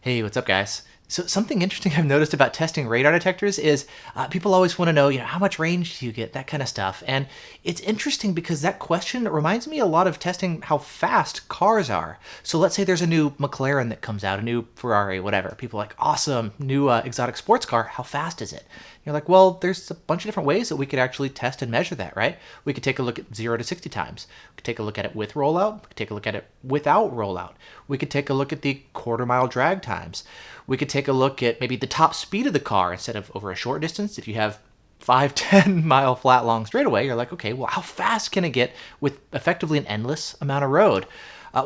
Hey, what's up, guys? So something interesting I've noticed about testing radar detectors is people always want to know, how much range do you get, that kind of stuff. And it's interesting because that question reminds me a lot of testing how fast cars are. So let's say there's a new McLaren that comes out, a new Ferrari, whatever. People are like, awesome, new exotic sports car. How fast is it? You're like, well, there's a bunch of different ways that we could actually test and measure that, right? We could take a look at 0 to 60 times. We could take a look at it with rollout. We could take a look at it without rollout. We could take a look at the quarter-mile drag times. We could take a look at maybe the top speed of the car instead of over a short distance. If you have 5, 10 mile flat long straightaway, you're like, okay, well, how fast can it get with effectively an endless amount of road?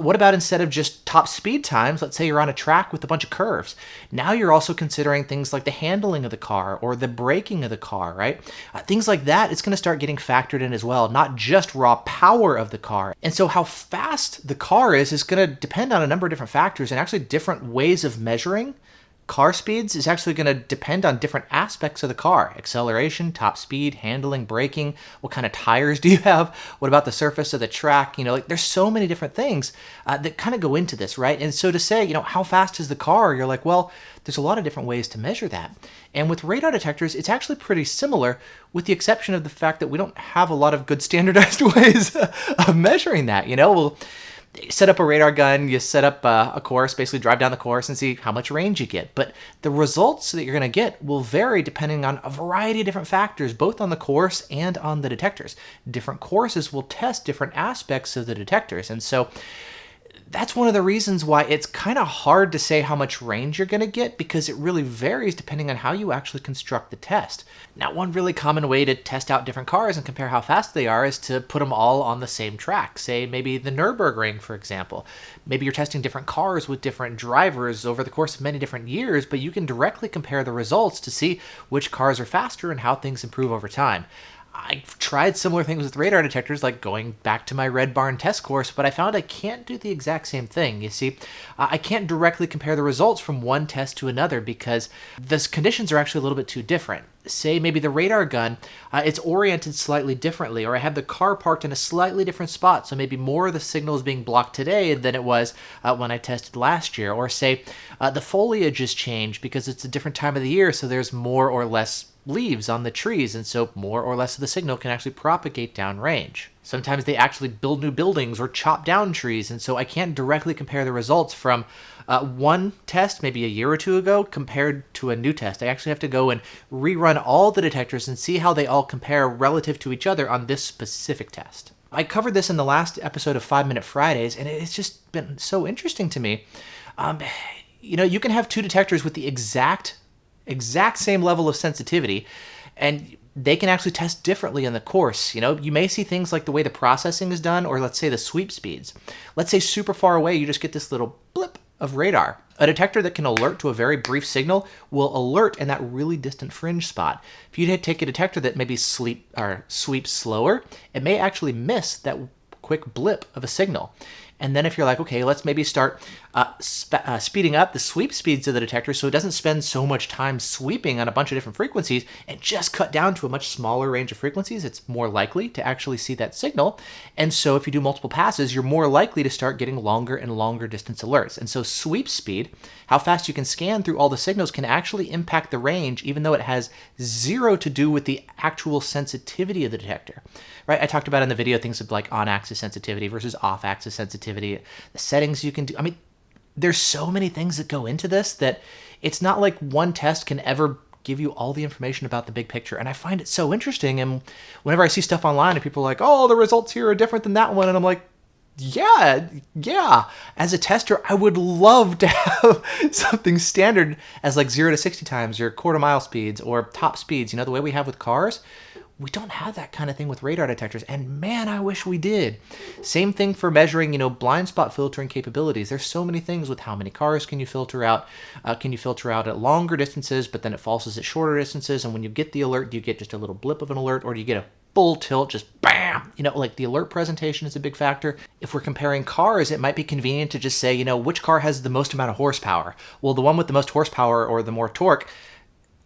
What about instead of just top speed times, let's say you're on a track with a bunch of curves. Now you're also considering things like the handling of the car or the braking of the car, right? Things like that, it's going to start getting factored in as well, not just raw power of the car. And so how fast the car is going to depend on a number of different factors and actually different ways of measuring car speeds is actually going to depend on different aspects of the car. Acceleration, top speed, handling, braking, what kind of tires do you have? What about the surface of the track? There's so many different things that kind of go into this, right? And so to say, how fast is the car? You're like, well, there's a lot of different ways to measure that. And with radar detectors, it's actually pretty similar with the exception of the fact that we don't have a lot of good standardized ways of measuring that. We'll set up a radar gun, you set up a course, basically drive down the course and see how much range you get. But the results that you're going to get will vary depending on a variety of different factors, both on the course and on the detectors. Different courses will test different aspects of the detectors. And so that's one of the reasons why it's kind of hard to say how much range you're going to get because it really varies depending on how you actually construct the test. Now, one really common way to test out different cars and compare how fast they are is to put them all on the same track. Say maybe the Nürburgring, for example. Maybe you're testing different cars with different drivers over the course of many different years, but you can directly compare the results to see which cars are faster and how things improve over time. I've tried similar things with radar detectors, like going back to my Red Barn test course, but I found I can't do the exact same thing. You see, I can't directly compare the results from one test to another because the conditions are actually a little bit too different. Say maybe the radar gun, it's oriented slightly differently, or I have the car parked in a slightly different spot, so maybe more of the signal is being blocked today than it was when I tested last year. Or say the foliage has changed because it's a different time of the year, so there's more or less leaves on the trees, and so more or less of the signal can actually propagate downrange. Sometimes they actually build new buildings or chop down trees, and so I can't directly compare the results from one test maybe a year or two ago compared to a new test. I actually have to go and rerun all the detectors and see how they all compare relative to each other on this specific test. I covered this in the last episode of 5 Minute Fridays, and it's just been so interesting to me. You can have two detectors with the exact same level of sensitivity, and they can actually test differently in the course. You may see things like the way the processing is done, or let's say the sweep speeds. Let's say super far away, you just get this little blip of radar. A detector that can alert to a very brief signal will alert in that really distant fringe spot. If you take a detector that maybe sweeps slower, it may actually miss that quick blip of a signal. And then if you're like, okay, let's maybe start speeding up the sweep speeds of the detector so it doesn't spend so much time sweeping on a bunch of different frequencies and just cut down to a much smaller range of frequencies, it's more likely to actually see that signal. And so if you do multiple passes, you're more likely to start getting longer and longer distance alerts. And so sweep speed, how fast you can scan through all the signals, can actually impact the range, even though it has zero to do with the actual sensitivity of the detector. Right? I talked about in the video things like on-axis sensitivity versus off-axis sensitivity, the settings you can do. There's so many things that go into this that it's not like one test can ever give you all the information about the big picture. And I find it so interesting. And whenever I see stuff online and people are like, oh, the results here are different than that one. And I'm like, yeah. As a tester, I would love to have something standard as like 0 to 60 times or quarter-mile speeds or top speeds, the way we have with cars. We don't have that kind of thing with radar detectors, and man, I wish we did. Same thing for measuring, blind spot filtering capabilities. There's so many things with how many cars can you filter out. Can you filter out at longer distances, but then it falses at shorter distances, and when you get the alert, do you get just a little blip of an alert, or do you get a full tilt, just bam? Like the alert presentation is a big factor. If we're comparing cars, it might be convenient to just say, which car has the most amount of horsepower? Well, the one with the most horsepower or the more torque,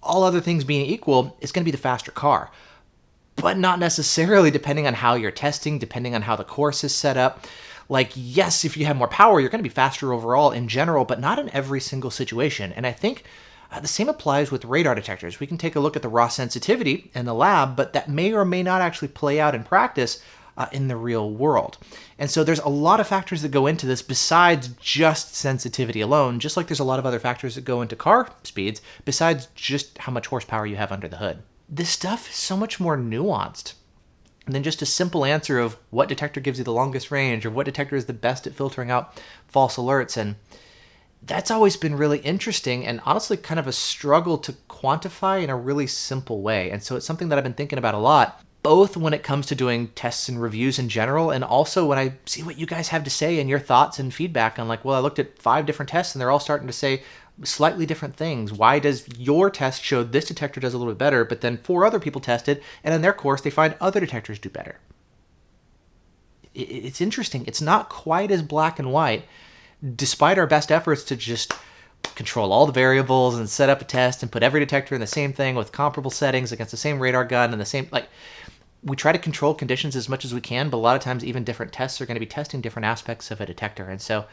all other things being equal, is going to be the faster car. But not necessarily, depending on how you're testing, depending on how the course is set up. Like, yes, if you have more power, you're going to be faster overall in general, but not in every single situation. And I think the same applies with radar detectors. We can take a look at the raw sensitivity in the lab, but that may or may not actually play out in practice in the real world. And so there's a lot of factors that go into this besides just sensitivity alone, just like there's a lot of other factors that go into car speeds besides just how much horsepower you have under the hood. This stuff is so much more nuanced than just a simple answer of what detector gives you the longest range or what detector is the best at filtering out false alerts. And that's always been really interesting and honestly kind of a struggle to quantify in a really simple way. And so it's something that I've been thinking about a lot, both when it comes to doing tests and reviews in general, and also when I see what you guys have to say and your thoughts and feedback on, like, well, I looked at 5 different tests and they're all starting to say slightly different things. Why does your test show this detector does a little bit better, but then 4 other people tested and in their course they find other detectors do better? It's interesting. It's not quite as black and white, despite our best efforts to just control all the variables and set up a test and put every detector in the same thing with comparable settings against the same radar gun and the same, like, we try to control conditions as much as we can, but a lot of times even different tests are going to be testing different aspects of a detector. And so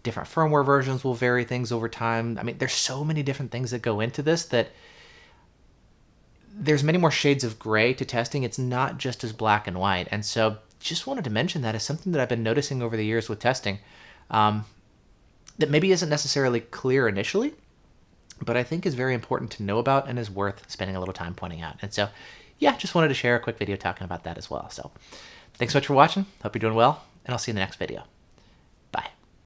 different firmware versions will vary things over time. I mean, there's so many different things that go into this that there's many more shades of gray to testing. It's not just as black and white. And so just wanted to mention that as something that I've been noticing over the years with testing. That maybe isn't necessarily clear initially, but I think is very important to know about and is worth spending a little time pointing out. And so, yeah, just wanted to share a quick video talking about that as well. So thanks so much for watching. Hope you're doing well, and I'll see you in the next video.